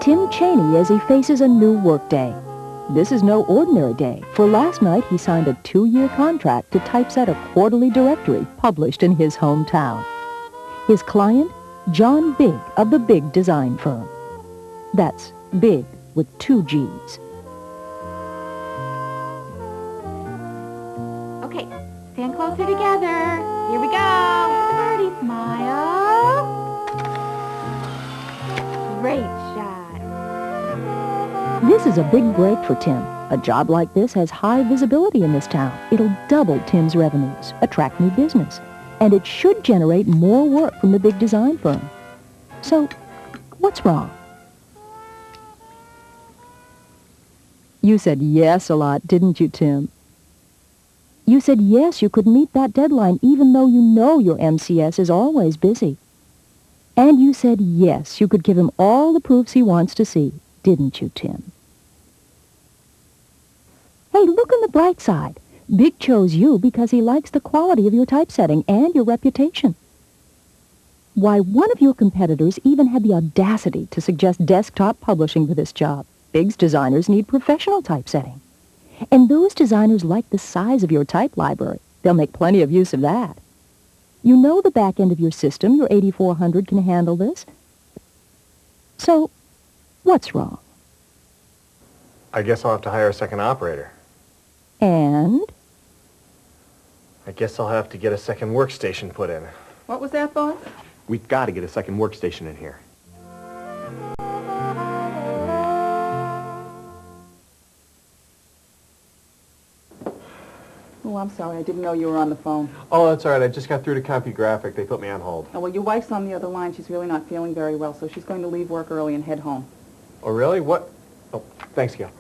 Tim Cheney as he faces a new workday. This is no ordinary day, for last night he signed a 2-year contract to typeset a quarterly directory published in his hometown. His client, John Big of the Big Design firm. That's Big with 2 G's. Okay, stand closer together. Here we go. Pretty smile. Great shot. This is a big break for Tim. A job like this has high visibility in this town. It'll double Tim's revenues, attract new business, and it should generate more work from the Big Design firm. So, what's wrong? You said yes a lot, didn't you, Tim? You said yes, you could meet that deadline even though you know your MCS is always busy. And you said yes, you could give him all the proofs he wants to see, didn't you, Tim? Hey, look on the bright side. Big chose you because he likes the quality of your typesetting and your reputation. Why, one of your competitors even had the audacity to suggest desktop publishing for this job. Big's designers need professional typesetting. And those designers like the size of your type library. They'll make plenty of use of that. You know the back end of your system, your 8400, can handle this. So, what's wrong? I guess I'll have to hire a second operator. And? I guess I'll have to get a second workstation put in. What was that, boss? We've got to get a second workstation in here. Oh, I'm sorry. I didn't know you were on the phone. Oh, that's all right. I just got through to Compugraphic. They put me on hold. Oh, well, your wife's on the other line. She's really not feeling very well, so she's going to leave work early and head home. Oh, really? What? Oh, thanks, Gail.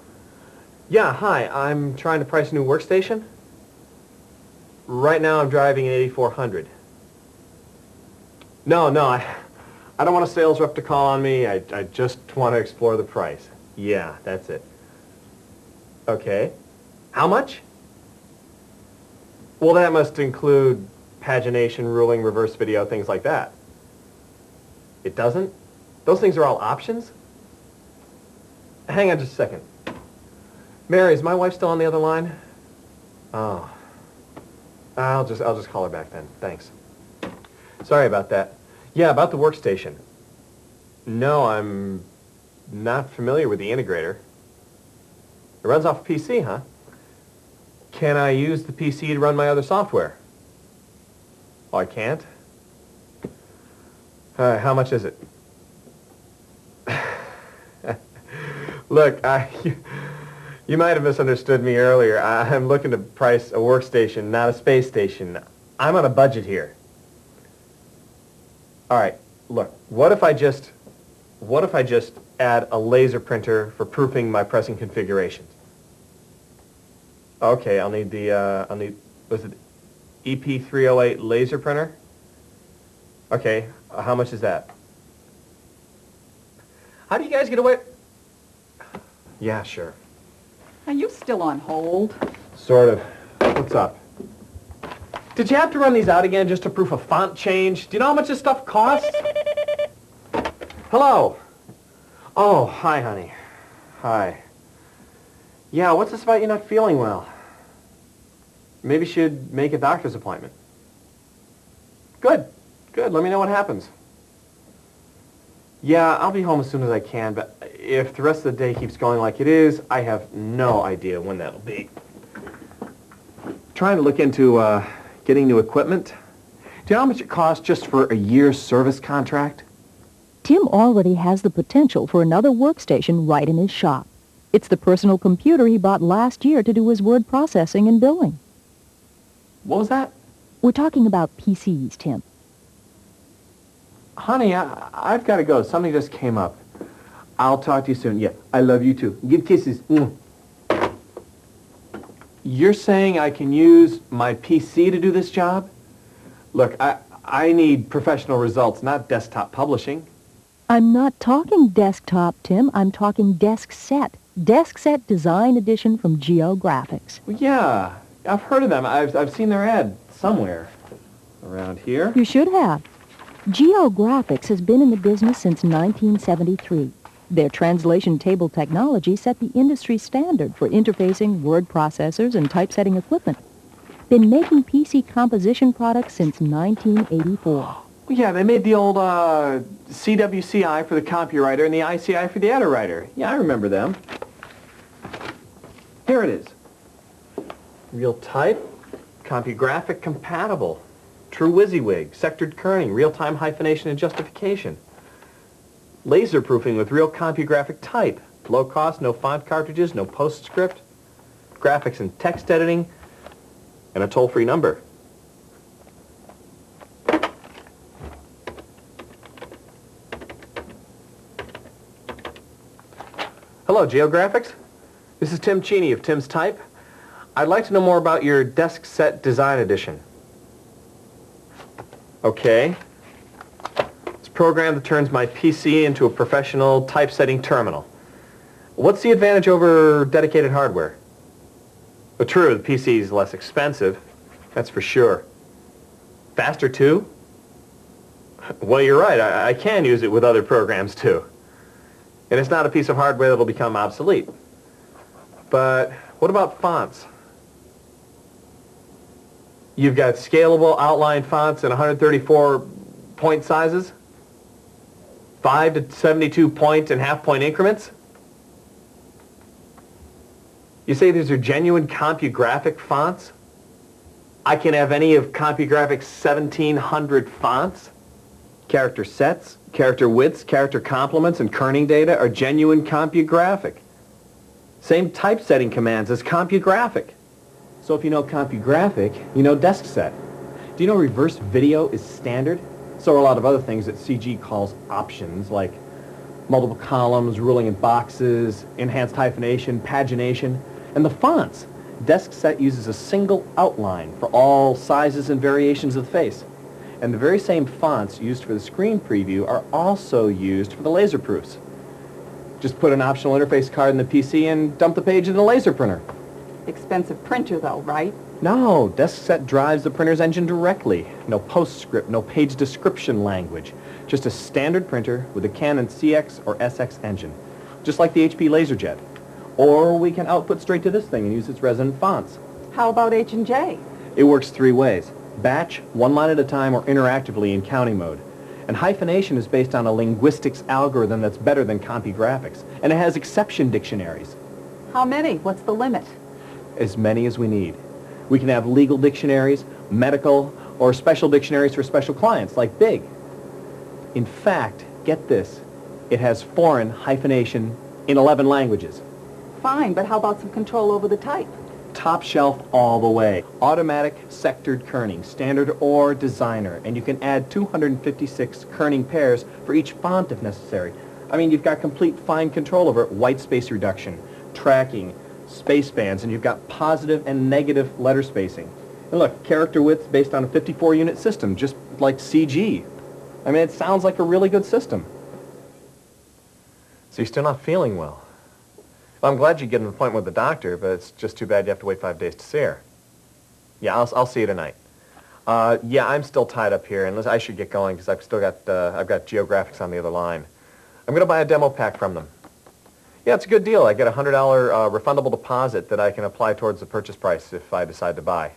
Yeah, hi. I'm trying to price a new workstation. Right now I'm driving an 8400. No, I don't want a sales rep to call on me. I just want to explore the price. Yeah, that's it. Okay. How much? Well, that must include pagination, ruling, reverse video, things like that. It doesn't? Those things are all options? Hang on just a second. Mary, is my wife still on the other line? Oh. I'll just call her back then. Thanks. Sorry about that. Yeah, about the workstation. No, I'm not familiar with the integrator. It runs off a PC, huh? Can I use the PC to run my other software? Oh, I can't? How much is it? Look, you might have misunderstood me earlier. I'm looking to price a workstation, not a space station. I'm on a budget here. All right, look, what if I just add a laser printer for proofing my pressing configurations? Okay, I'll need was it EP308 laser printer? Okay, how much is that? How do you guys get away? Yeah, sure. Are you still on hold? Sort of. What's up? Did you have to run these out again just to proof a font change? Do you know how much this stuff costs? Hello? Oh, hi, honey. Hi. Yeah, what's this about you not feeling well? Maybe you should make a doctor's appointment. Good. Good. Let me know what happens. Yeah, I'll be home as soon as I can, but if the rest of the day keeps going like it is, I have no idea when that'll be. Trying to look into getting new equipment. Do you know how much it costs just for a year's service contract? Tim already has the potential for another workstation right in his shop. It's the personal computer he bought last year to do his word processing and billing. What was that? We're talking about PCs, Tim. Honey, I've got to go. Something just came up. I'll talk to you soon. Yeah, I love you too. Give kisses. You're saying I can use my PC to do this job? Look, I need professional results, not desktop publishing. I'm not talking desktop, Tim. I'm talking DeskSet. DeskSet Design Edition from Geographics. Well, yeah, I've heard of them. I've seen their ad somewhere around here. You should have. Geographics has been in the business since 1973. Their translation table technology set the industry standard for interfacing word processors and typesetting equipment. Been making PC composition products since 1984. Well, yeah, they made the old CWCI for the CompuWriter and the ICI for the EdiWriter. Yeah, I remember them. Here it is. Real type, Compugraphic compatible, true WYSIWYG, sectored kerning, real-time hyphenation and justification. Laser proofing with real Compugraphic type. Low cost, no font cartridges, no postscript. Graphics and text editing, and a toll-free number. Hello, Geographics. This is Tim Cheney of Tim's Type. I'd like to know more about your DeskSet Design edition. Okay. It's a program that turns my PC into a professional typesetting terminal. What's the advantage over dedicated hardware? Well, true, the PC is less expensive. That's for sure. Faster, too? Well, you're right. I can use it with other programs, too. And it's not a piece of hardware that will become obsolete. But what about fonts? You've got scalable outline fonts in 134 point sizes? 5 to 72 point and half point increments? You say these are genuine Compugraphic fonts? I can have any of Compugraphic's 1,700 fonts? Character sets, character widths, character complements, and kerning data are genuine Compugraphic. Same typesetting commands as Compugraphic. So if you know Compugraphic, you know DeskSet. Do you know reverse video is standard? So are a lot of other things that CG calls options, like multiple columns, ruling in boxes, enhanced hyphenation, pagination, and the fonts. DeskSet uses a single outline for all sizes and variations of the face. And the very same fonts used for the screen preview are also used for the laser proofs. Just put an optional interface card in the PC and dump the page in the laser printer. Expensive printer, though, right? No, DeskSet drives the printer's engine directly. No postscript, no page description language. Just a standard printer with a Canon CX or SX engine, just like the HP LaserJet. Or we can output straight to this thing and use its resonant fonts. How about H&J? It works 3 ways. Batch, 1 line at a time, or interactively in counting mode. And hyphenation is based on a linguistics algorithm that's better than Compugraphics. And it has exception dictionaries. How many? What's the limit? As many as we need. We can have legal dictionaries, medical, or special dictionaries for special clients, like Big. In fact, get this, it has foreign hyphenation in 11 languages. Fine, but how about some control over the type? Top shelf all the way. Automatic sectored kerning, standard or designer, and you can add 256 kerning pairs for each font if necessary. I mean, you've got complete fine control over white space reduction, tracking, space bands, and you've got positive and negative letter spacing. And look, character width based on a 54-unit system, just like CG. I mean, it sounds like a really good system. So you're still not feeling well? Well, I'm glad you get an appointment with the doctor, but it's just too bad you have to wait 5 days to see her. Yeah, I'll see you tonight. Yeah, I'm still tied up here, and I should get going because I've still got I've got Geographics on the other line. I'm going to buy a demo pack from them. Yeah, it's a good deal. I get a $100 refundable deposit that I can apply towards the purchase price if I decide to buy.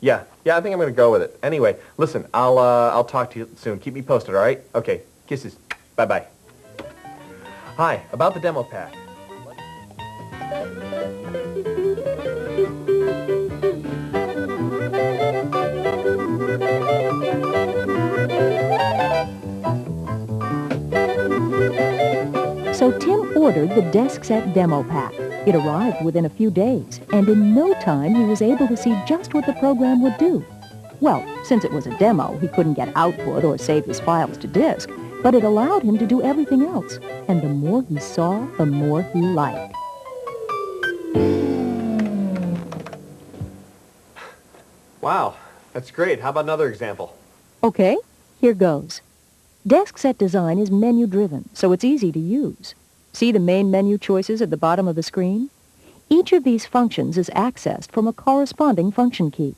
Yeah, I think I'm going to go with it. Anyway, listen, I'll talk to you soon. Keep me posted, all right? Okay, kisses. Bye-bye. Hi, about the demo pack. So Tim ordered the DeskSet demo pack. It arrived within a few days, and in no time he was able to see just what the program would do. Well, since it was a demo, he couldn't get output or save his files to disk, but it allowed him to do everything else. And the more he saw, the more he liked. Wow, that's great. How about another example? Okay, here goes. DeskSet Design is menu-driven, so it's easy to use. See the main menu choices at the bottom of the screen? Each of these functions is accessed from a corresponding function key.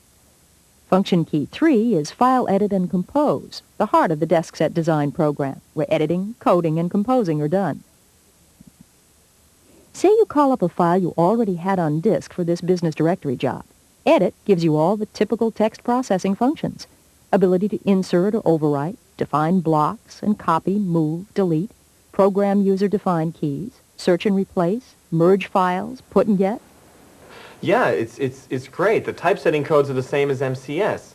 Function key 3 is File, Edit, and Compose, the heart of the DeskSet Design program, where editing, coding, and composing are done. Say you call up a file you already had on disk for this business directory job. Edit gives you all the typical text processing functions. Ability to insert or overwrite, define blocks, and copy, move, delete, program user-defined keys, search and replace, merge files, put and get. Yeah, it's great. The typesetting codes are the same as MCS.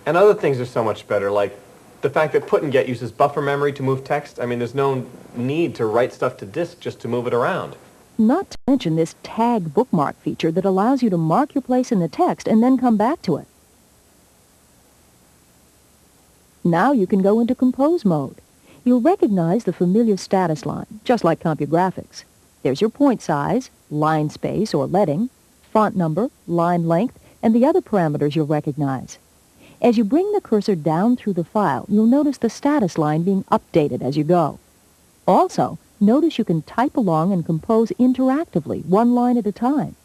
And other things are so much better, like the fact that put and get uses buffer memory to move text. I mean, there's no need to write stuff to disk just to move it around. Not to mention this tag bookmark feature that allows you to mark your place in the text and then come back to it. Now you can go into compose mode. You'll recognize the familiar status line, just like Compugraphics. There's your point size, line space or leading, font number, line length, and the other parameters you'll recognize. As you bring the cursor down through the file, you'll notice the status line being updated as you go. Also, notice you can type along and compose interactively, one line at a time.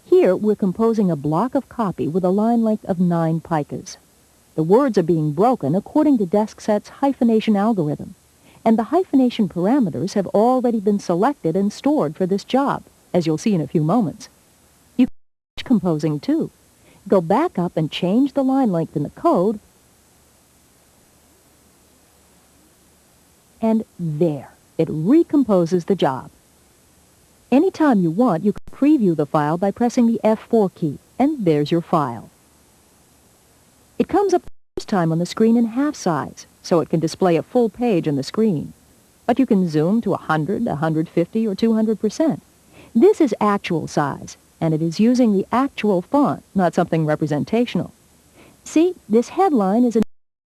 Here, we're composing a block of copy with a line length of 9 picas. The words are being broken according to DeskSet's hyphenation algorithm, and the hyphenation parameters have already been selected and stored for this job, as you'll see in a few moments. You can finish composing too. Go back up and change the line length in the code, and there, it recomposes the job. Anytime you want, you can preview the file by pressing the F4 key, and there's your file. It comes up the first time on the screen in half size, so it can display a full page on the screen. But you can zoom to 100, 150, or 200%. This is actual size, and it is using the actual font, not something representational. See, this headline is in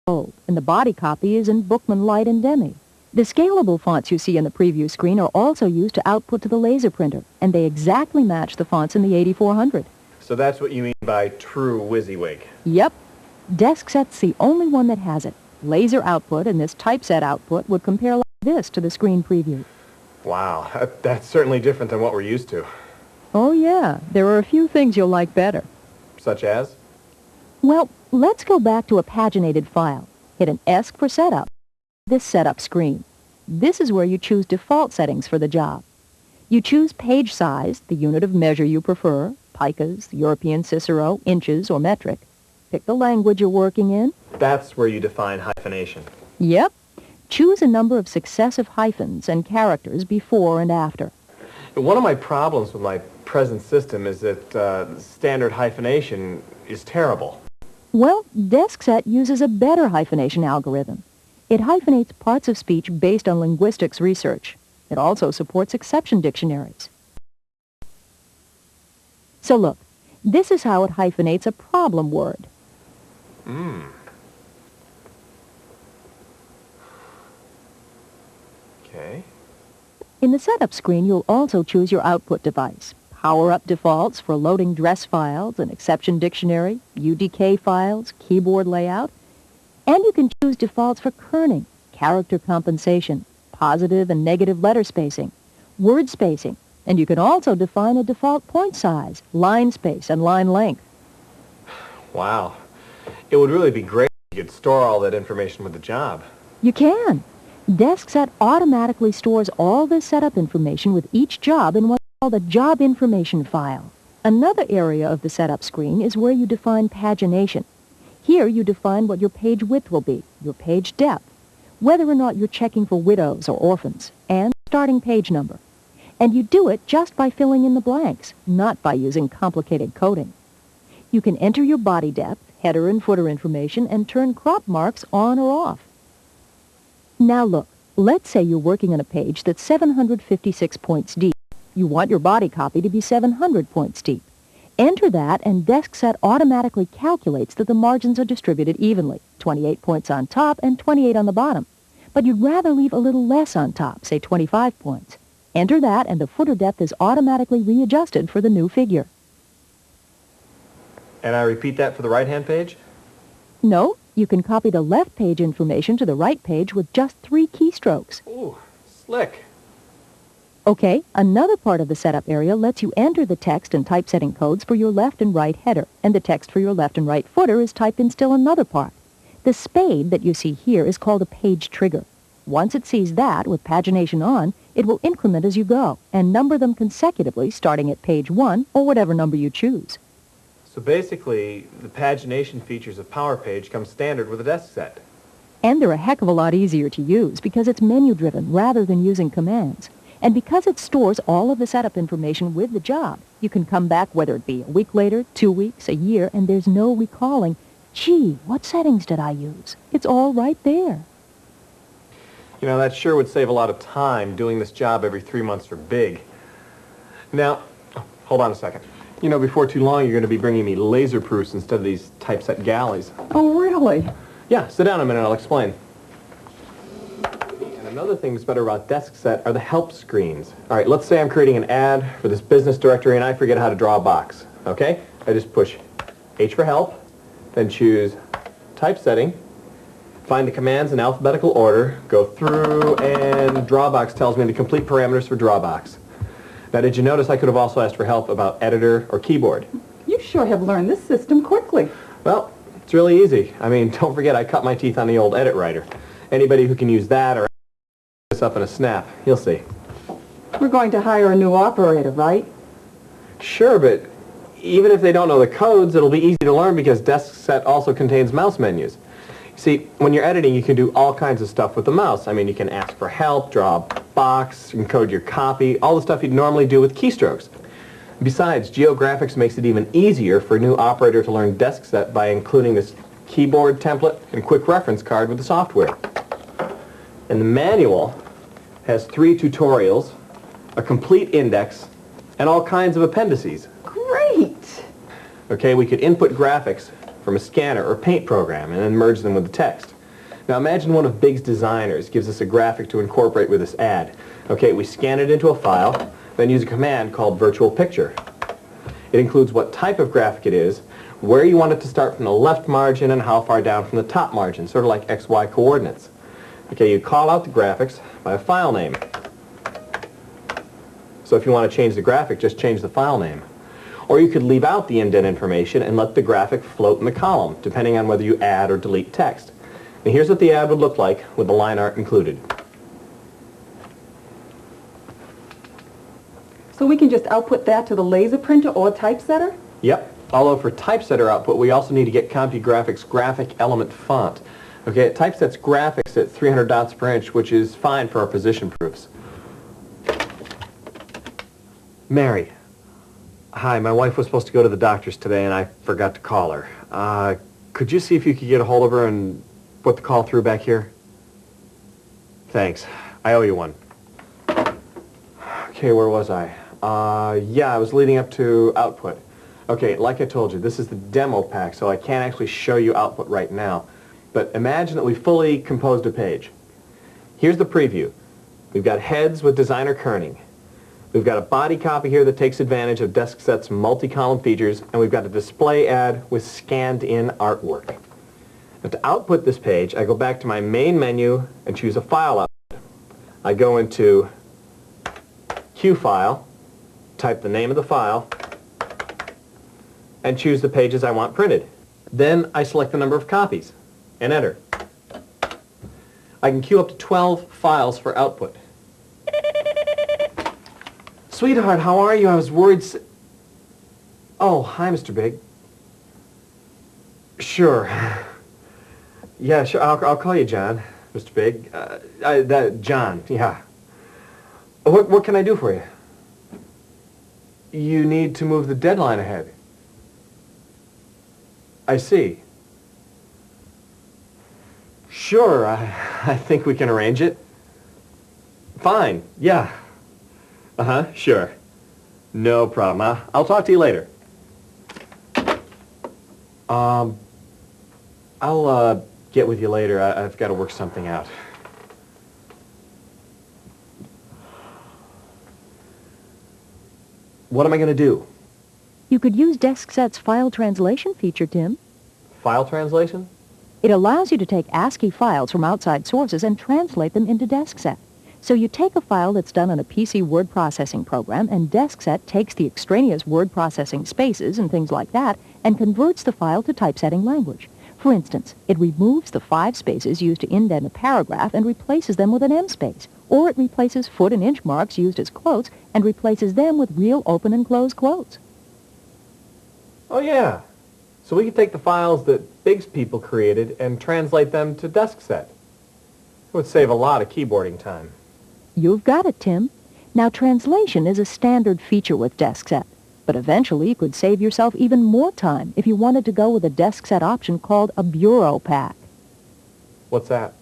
bold, and the body copy is in Bookman Light and Demi. The scalable fonts you see on the preview screen are also used to output to the laser printer, and they exactly match the fonts in the 8400. So that's what you mean by true WYSIWYG. Yep. DeskSet's the only one that has it. Laser output and this typeset output would compare like this to the screen preview. Wow, that's certainly different than what we're used to. Oh yeah, there are a few things you'll like better. Such as? Well, let's go back to a paginated file. Hit an ESC for setup. This setup screen. This is where you choose default settings for the job. You choose page size, the unit of measure you prefer, picas, European Cicero, inches, or metric. Pick the language you're working in. That's where you define hyphenation. Yep. Choose a number of successive hyphens and characters before and after. One of my problems with my present system is that standard hyphenation is terrible. Well, DeskSet uses a better hyphenation algorithm. It hyphenates parts of speech based on linguistics research. It also supports exception dictionaries. So look, this is how it hyphenates a problem word. Okay. In the setup screen, you'll also choose your output device. Power-up defaults for loading dress files, an exception dictionary, UDK files, keyboard layout, and you can choose defaults for kerning, character compensation, positive and negative letter spacing, word spacing, and you can also define a default point size, line space, and line length. Wow. It would really be great if you could store all that information with the job. You can. DeskSet automatically stores all this setup information with each job in what's called a job information file. Another area of the setup screen is where you define pagination. Here you define what your page width will be, your page depth, whether or not you're checking for widows or orphans, and starting page number. And you do it just by filling in the blanks, not by using complicated coding. You can enter your body depth, header and footer information, and turn crop marks on or off. Now look, let's say you're working on a page that's 756 points deep. You want your body copy to be 700 points deep. Enter that, and DeskSet automatically calculates that the margins are distributed evenly, 28 points on top and 28 on the bottom. But you'd rather leave a little less on top, say 25 points. Enter that, and the footer depth is automatically readjusted for the new figure. And I repeat that for the right-hand page? No, you can copy the left page information to the right page with just 3 keystrokes. Ooh, slick. Okay, another part of the setup area lets you enter the text and typesetting codes for your left and right header, and the text for your left and right footer is typed in still another part. The spade that you see here is called a page trigger. Once it sees that, with pagination on, it will increment as you go and number them consecutively starting at page 1 or whatever number you choose. So basically, the pagination features of PowerPage come standard with a DeskSet. And they're a heck of a lot easier to use because it's menu-driven rather than using commands. And because it stores all of the setup information with the job, you can come back whether it be a week later, 2 weeks, a year, and there's no recalling, gee, what settings did I use? It's all right there. You know, that sure would save a lot of time doing this job every 3 months for big. Now, hold on a second. You know, before too long, you're going to be bringing me laser proofs instead of these typeset galleys. Oh, really? Yeah, sit down a minute, I'll explain. And another thing that's better about DeskSet are the help screens. All right, let's say I'm creating an ad for this business directory and I forget how to draw a box. Okay? I just push H for help, then choose typesetting, find the commands in alphabetical order, go through, and Drawbox tells me the complete parameters for Drawbox. Now, did you notice I could have also asked for help about editor or keyboard? You sure have learned this system quickly. Well, it's really easy. I mean, don't forget I cut my teeth on the old edit writer. Anybody who can use that or this up in a snap, you'll see. We're going to hire a new operator, right? Sure, but even if they don't know the codes, it'll be easy to learn because DeskSet also contains mouse menus. See, when you're editing, you can do all kinds of stuff with the mouse. I mean, you can ask for help, draw a box, encode your copy, all the stuff you'd normally do with keystrokes. Besides, Geographics makes it even easier for a new operator to learn DeskSet by including this keyboard template and quick reference card with the software. And the manual has 3 tutorials, a complete index, and all kinds of appendices. Great! Okay, we could input graphics from a scanner or paint program and then merge them with the text. Now imagine one of Big's designers gives us a graphic to incorporate with this ad. Okay, we scan it into a file, then use a command called virtual picture. It includes what type of graphic it is, where you want it to start from the left margin and how far down from the top margin, sort of like XY coordinates. Okay, you call out the graphics by a file name. So if you want to change the graphic, just change the file name. Or you could leave out the indent information and let the graphic float in the column, depending on whether you add or delete text. And here's what the ad would look like with the line art included. So we can just output that to the laser printer or typesetter? Yep. Although for typesetter output, we also need to get Compugraphic's graphic element font. Okay, it typesets graphics at 300 dots per inch, which is fine for our position proofs. Mary. Hi, my wife was supposed to go to the doctor's today and I forgot to call her. Could you see if you could get a hold of her and put the call through back here? Thanks. I owe you one. Okay, where was I? Yeah, I was leading up to output. Okay, like I told you, this is the demo pack, so I can't actually show you output right now. But imagine that we fully composed a page. Here's the preview. We've got heads with designer kerning. We've got a body copy here that takes advantage of DeskSet's multi-column features, and we've got a display ad with scanned-in artwork. Now, to output this page, I go back to my main menu and choose a file output. I go into Q file, type the name of the file, and choose the pages I want printed. Then I select the number of copies and enter. I can queue up to 12 files for output. Sweetheart, how are you? I was worried Oh, hi, Mr. Big. Sure. Yeah, sure. I'll call you John, Mr. Big. John, yeah. What can I do for you? You need to move the deadline ahead. I see. Sure, I think we can arrange it. Fine, yeah. Uh-huh, sure. No problem. I'll talk to you later. I'll get with you later. I've got to work something out. What am I going to do? You could use DeskSet's file translation feature, Tim. File translation? It allows you to take ASCII files from outside sources and translate them into DeskSet. So you take a file that's done on a PC word processing program, and DeskSet takes the extraneous word processing spaces and things like that and converts the file to typesetting language. For For instance, it removes the 5 spaces used to indent a paragraph and replaces them with an M space. Or it replaces foot and inch marks used as quotes and replaces them with real open and close quotes. Oh, yeah. So we can take the files that Big's people created and translate them to DeskSet. It would save a lot of keyboarding time. You've got it, Tim. Now, translation is a standard feature with DeskSet, but eventually you could save yourself even more time if you wanted to go with a DeskSet option called a Bureau Pack. What's that?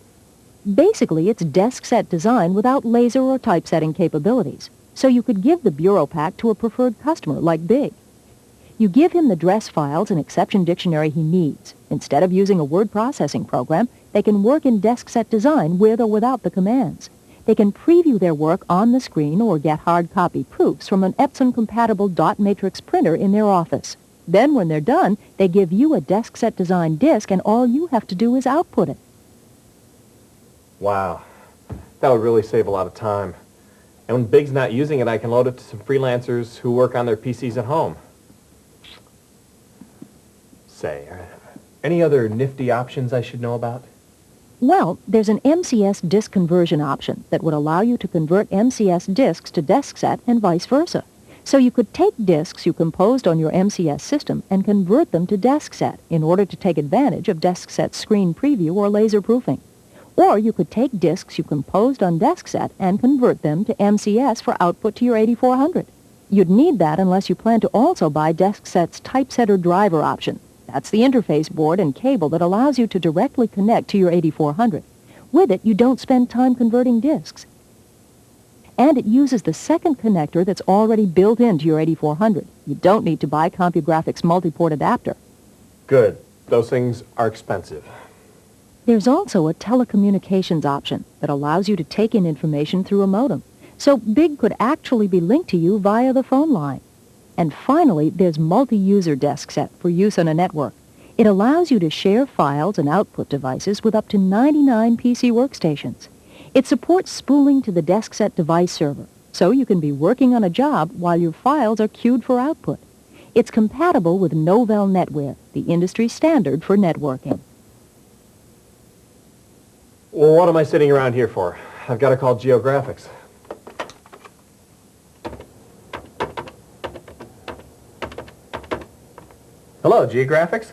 Basically, it's DeskSet Design without laser or typesetting capabilities, so you could give the Bureau Pack to a preferred customer like Big. You give him the address files and exception dictionary he needs. Instead of using a word processing program, they can work in DeskSet Design with or without the commands. They can preview their work on the screen or get hard copy proofs from an Epson-compatible dot matrix printer in their office. Then when they're done, they give you a DeskSet Design disk and all you have to do is output it. Wow. That would really save a lot of time. And when Big's not using it, I can load it to some freelancers who work on their PCs at home. Say, any other nifty options I should know about? Well, there's an MCS disk conversion option that would allow you to convert MCS disks to DeskSet and vice versa. So you could take disks you composed on your MCS system and convert them to DeskSet in order to take advantage of DeskSet's screen preview or laser proofing. Or you could take disks you composed on DeskSet and convert them to MCS for output to your 8400. You'd need that unless you plan to also buy DeskSet's typesetter driver option. That's the interface board and cable that allows you to directly connect to your 8400. With it, you don't spend time converting disks. And it uses the second connector that's already built into your 8400. You don't need to buy Compugraphic's multi-port adapter. Good. Those things are expensive. There's also a telecommunications option that allows you to take in information through a modem. So Big could actually be linked to you via the phone line. And finally, there's multi-user DeskSet for use on a network. It allows you to share files and output devices with up to 99 PC workstations. It supports spooling to the DeskSet device server, so you can be working on a job while your files are queued for output. It's compatible with Novell NetWare, the industry standard for networking. Well, what am I sitting around here for? I've got to call Geographics. Hello, Geographics.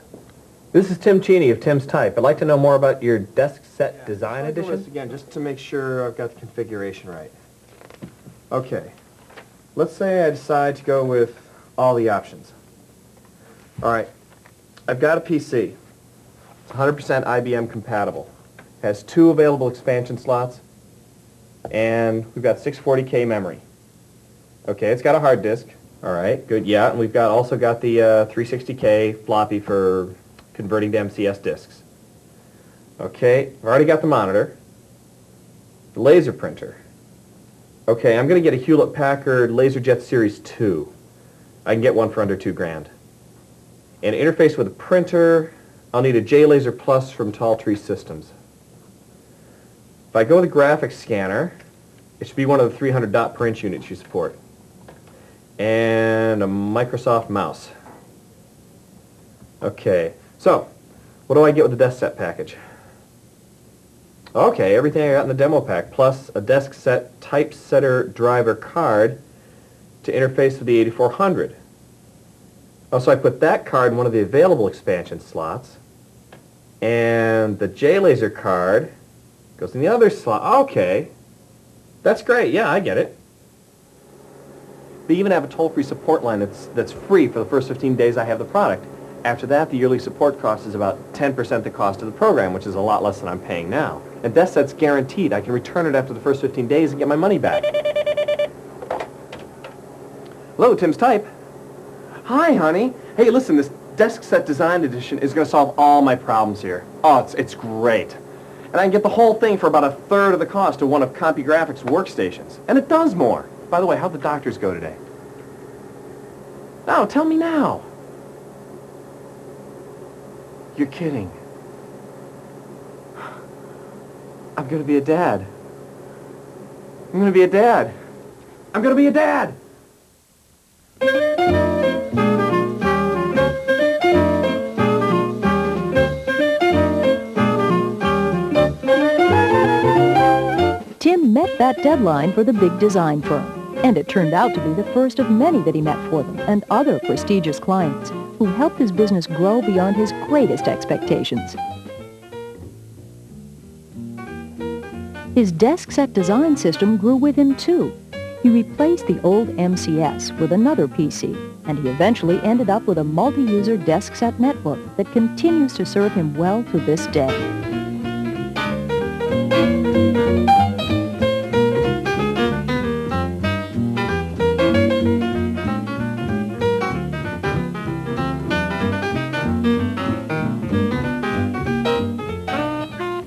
This is Tim Cheney of Tim's Type. I'd like to know more about your DeskSet Design edition. This again, just to make sure I've got the configuration right. Okay. Let's say I decide to go with all the options. All right. I've got a PC. It's 100% IBM compatible. Has 2 available expansion slots, and we've got 640K memory. Okay, it's got a hard disk. All right, good, yeah, and we've also got the 360K floppy for converting to MCS disks. Okay, I've already got the monitor, the laser printer. Okay, I'm going to get a Hewlett-Packard LaserJet Series 2. I can get one for under $2,000. And interface with a printer, I'll need a J-Laser Plus from Tall Tree Systems. If I go with a graphics scanner, it should be one of the 300 dot per inch units you support. And a Microsoft mouse. Okay, so what do I get with the DeskSet package? Okay, everything I got in the demo pack, plus a DeskSet typesetter driver card to interface with the 8400. Also, I put that card in one of the available expansion slots, and the J-Laser card goes in the other slot. Okay, that's great. Yeah, I get it. They even have a toll-free support line that's free for the first 15 days I have the product. After that, the yearly support cost is about 10% the cost of the program, which is a lot less than I'm paying now. And DeskSet's guaranteed. I can return it after the first 15 days and get my money back. Hello, Tim's Type. Hi, honey. Hey, listen, this DeskSet Design edition is going to solve all my problems here. Oh, it's great. And I can get the whole thing for about 1/3 of the cost of one of Compugraphic's workstations. And it does more. By the way, how'd the doctors go today? No, tell me now. You're kidding. I'm going to be a dad. I'm going to be a dad. I'm going to be a dad. deadline for the big design firm, and it turned out to be the first of many that he met for them and other prestigious clients who helped his business grow beyond his greatest expectations. His DeskSet Design system grew with him too. He replaced the old MCS with another PC, and he eventually ended up with a multi-user DeskSet network that continues to serve him well to this day.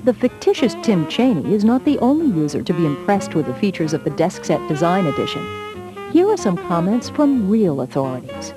The fictitious Tim Chaney is not the only user to be impressed with the features of the DeskSet Design Edition. Here are some comments from real authorities.